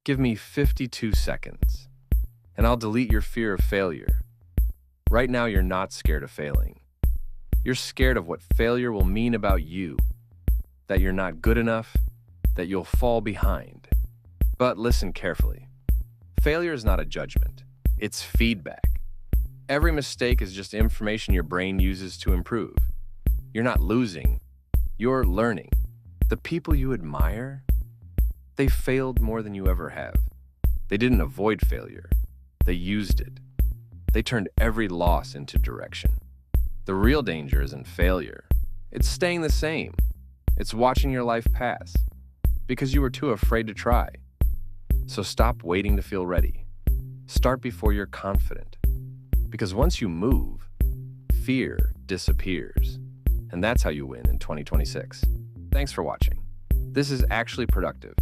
Give me 52 seconds, and I'll delete your fear of failure. Right now, you're not scared of failing. You're scared of what failure will mean about you, that you're not good enough, that you'll fall behind. But listen carefully. Failure is not a judgment. It's feedback. Every mistake is just information your brain uses to improve. You're not losing. You're learning. The people you admire, they failed more than you ever have. They didn't avoid failure. They used it. They turned every loss into direction. The real danger isn't failure. It's staying the same. It's watching your life pass because you were too afraid to try. So stop waiting to feel ready. Start before you're confident. Because once you move, fear disappears. And that's how you win in 2026. Thanks for watching. This is actually productive.